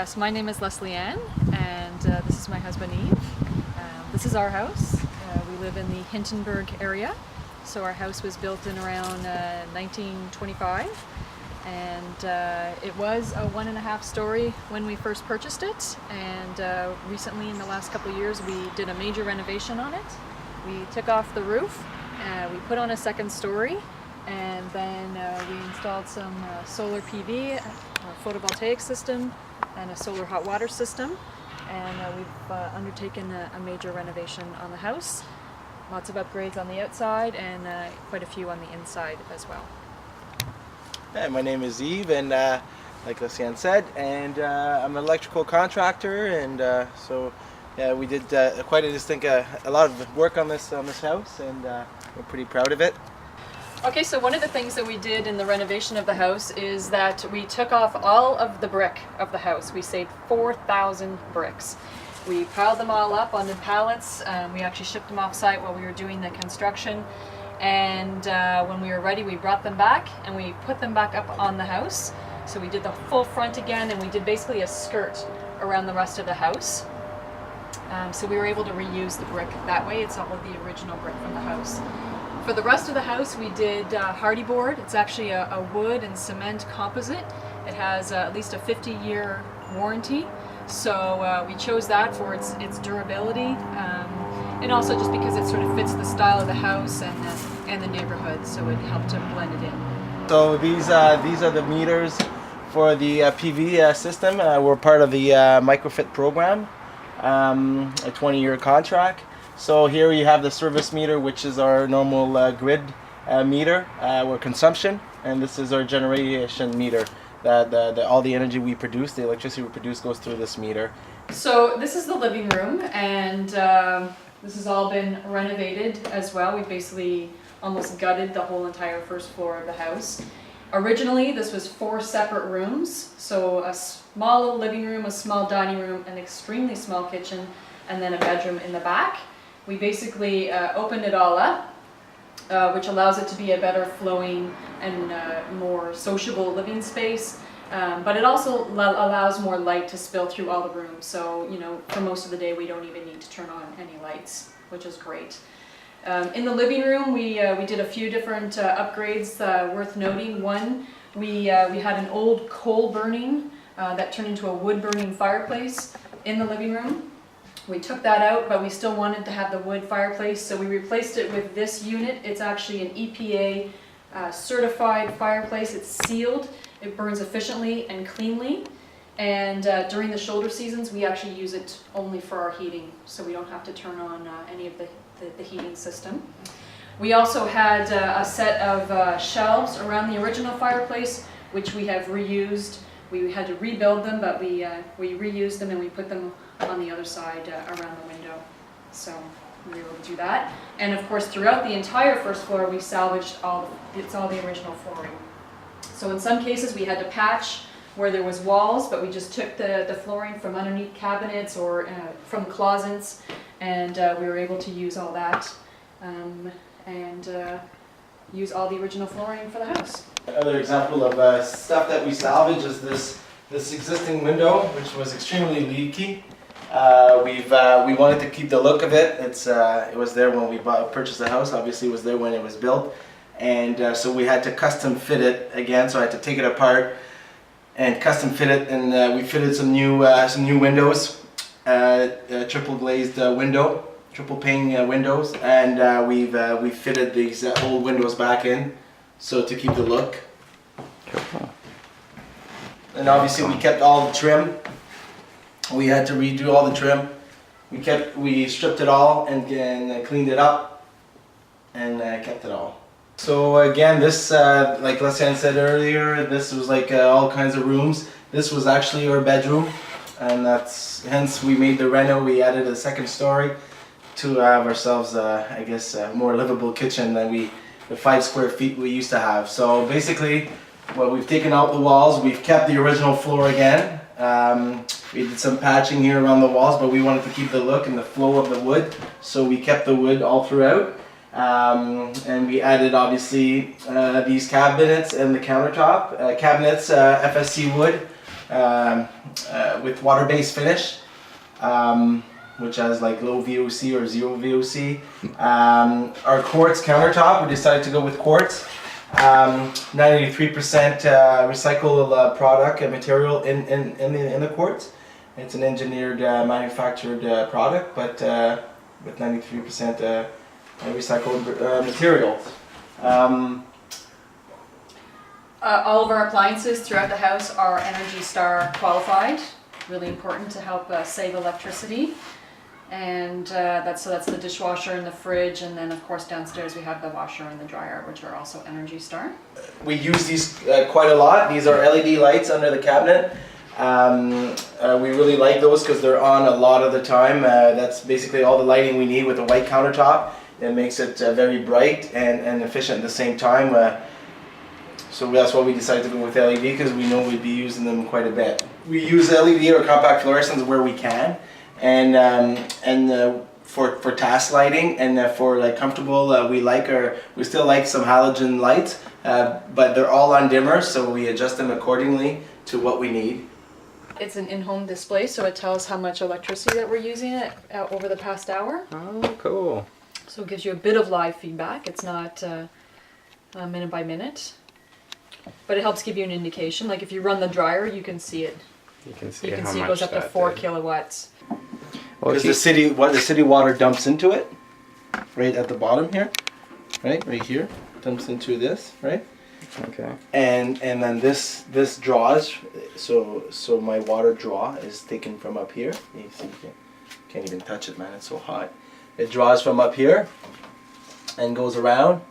So my name is Leslie Ann, and this is my husband Yves. This is our house. We live in the Hintonburg area. So our house was built in around 1925, and it was a 1.5 story when we first purchased it. And recently, in the last couple of years, we did a major renovation on it. We took off the roof, we put on a 2nd story, and then we installed some solar PV, a photovoltaic system, and a solar hot water system. And we've undertaken a major renovation on the house. Lots of upgrades on the outside and quite a few on the inside as well. Hi, my name is Yves, and like Leslie Ann said, and I'm an electrical contractor, and so yeah, we did quite a lot of work on this house, and we're pretty proud of it. Okay, so one of the things that we did in the renovation of the house is that we took off all of the brick of the house. We saved 4,000 bricks. We piled them all up on the pallets. We actually shipped them off site while we were doing the construction. And when we were ready, we brought them back and we put them back up on the house. So we did the full front again, and we did basically a skirt around the rest of the house. So we were able to reuse the brick that way. It's all of the original brick from the house. For the rest of the house, we did hardy board. It's actually a wood and cement composite. It has at least a 50-year warranty. So we chose that for its durability, and also just because it sort of fits the style of the house and the neighborhood. So it helped to blend it in. So these are the meters for the PV system. We're part of the retrofit program, a 20-year contract. So here you have the service meter, which is our normal grid meter, or consumption, and this is our generation meter. All the energy we produce, the electricity we produce, goes through this meter. So this is the living room, and this has all been renovated as well. We basically almost gutted the whole entire first floor of the house. Originally, this was 4 separate rooms, so a small little living room, a small dining room, an extremely small kitchen, and then a bedroom in the back. We basically opened it all up, which allows it to be a better flowing and more sociable living space. But it also allows more light to spill through all the rooms. So, you know, for most of the day, we don't even need to turn on any lights, which is great. In the living room, we did a few different upgrades worth noting. One, we had an old coal burning that turned into a wood burning fireplace in the living room. We took that out, but we still wanted to have the wood fireplace, so we replaced it with this unit. It's actually an EPA certified fireplace. It's sealed, it burns efficiently and cleanly, and during the shoulder seasons we actually use it only for our heating, so we don't have to turn on any of the heating system. We also had a set of shelves around the original fireplace, which we have reused. We had to rebuild them, but we reused them and we put them on the other side around the window. So we were able to do that. And of course, throughout the entire first floor, we salvaged all the original flooring. So in some cases, we had to patch where there was walls, but we just took the flooring from underneath cabinets or from closets, and we were able to use all that and use all the original flooring for the house. Another example of stuff that we salvage is this existing window, which was extremely leaky. We wanted to keep the look of it. It was there when we purchased the house. Obviously, it was there when it was built, and so we had to custom fit it again. So I had to take it apart and custom fit it, and we fitted some new windows, triple glazed window, triple pane windows, and we fitted these old windows back in, so to keep the look. And obviously we kept all the trim. We had to redo all the trim. We stripped it all and cleaned it up and kept it all. So again, this, like Leslie Ann said earlier, this was like all kinds of rooms. This was actually our bedroom, and hence we made the reno. We added a 2nd story to have ourselves, I guess, a more livable kitchen than the 5 square feet we used to have. So basically, well, we've taken out the walls. We've kept the original floor again. We did some patching here around the walls, but we wanted to keep the look and the flow of the wood, so we kept the wood all throughout. And we added obviously these cabinets and the countertop. Cabinets, FSC wood, with water-based finish, which has like low VOC or zero VOC. Our quartz countertop, we decided to go with quartz. 93% recycled product and material in the quartz. It's an engineered, manufactured product, but with 93% recycled materials. All of our appliances throughout the house are Energy Star qualified. Really important to help save electricity. And that's the dishwasher and the fridge, and then of course downstairs we have the washer and the dryer, which are also Energy Star. We use these quite a lot. These are LED lights under the cabinet. We really like those because they're on a lot of the time. That's basically all the lighting we need with a white countertop. It makes it very bright and efficient at the same time. So that's why we decided to go with LED, because we know we'd be using them quite a bit. We use LED or compact fluorescents where we can, and for task lighting, and for like comfortable, we still like some halogen lights, but they're all on dimmers, so we adjust them accordingly to what we need. It's an in-home display, so it tells how much electricity that we're using over the past hour. Oh, cool. So it gives you a bit of live feedback. It's not minute by minute, but it helps give you an indication. Like if you run the dryer, you can see it. You can see You can how see it much goes up to that 4 did. kilowatts. Well, Because the city water dumps into it, right at the bottom here, right here, dumps into this, right? okay. And then this draws, so my water draw is taken from up here. You see, you can't even touch it, man. It's so hot. It draws from up here and goes around,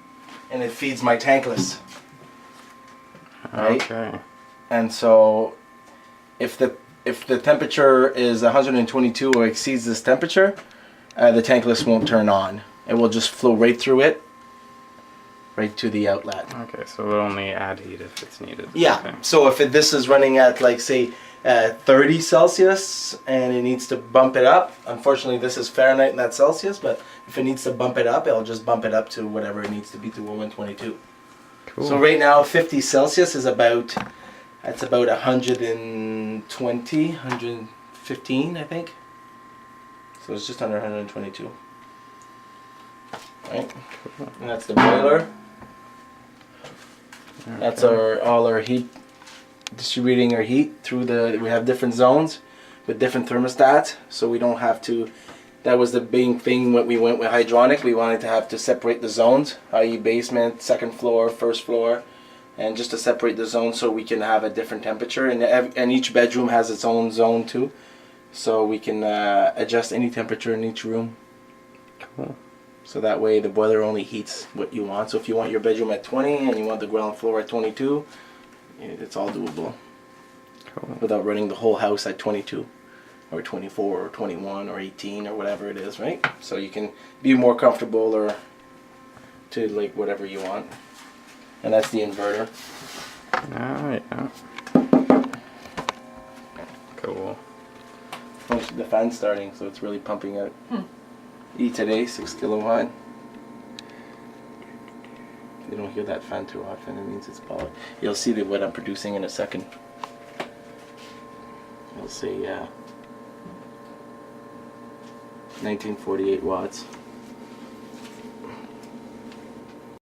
and it feeds my tankless. Right? Okay. And so, if the temperature is 122 or exceeds this temperature, the tankless won't turn on. It will just flow right through it, right to the outlet. Okay, so we'll only add heat if it's needed. Yeah. Okay. So if this is running at like say 30 Celsius and it needs to bump it up, unfortunately this is Fahrenheit and that's Celsius, but if it needs to bump it up, it'll just bump it up to whatever it needs to be to 122. Cool. So right now 50 Celsius is about 120, 115 I think. So it's just under 122. Right? And that's the boiler. That's all our heat, distributing our heat through we have different zones with different thermostats, so we don't have to, that was the big thing when we went with hydronic. We wanted to have to separate the zones, i.e. basement, second floor, first floor, and just to separate the zones so we can have a different temperature, and each bedroom has its own zone too, so we can adjust any temperature in each room. Cool. So that way the boiler only heats what you want. So if you want your bedroom at 20 and you want the ground floor at 22, it's all doable. Cool. Without running the whole house at 22 or 24 or 21 or 18 or whatever it is, right? So you can be more comfortable or to like whatever you want. And that's the inverter. Oh, yeah. Cool. The fan's starting, so it's really pumping out. today, 6 kilowatt. If you don't hear that fan too often, it means it's powered. You'll see what I'm producing in a second. You'll see 1948 watts.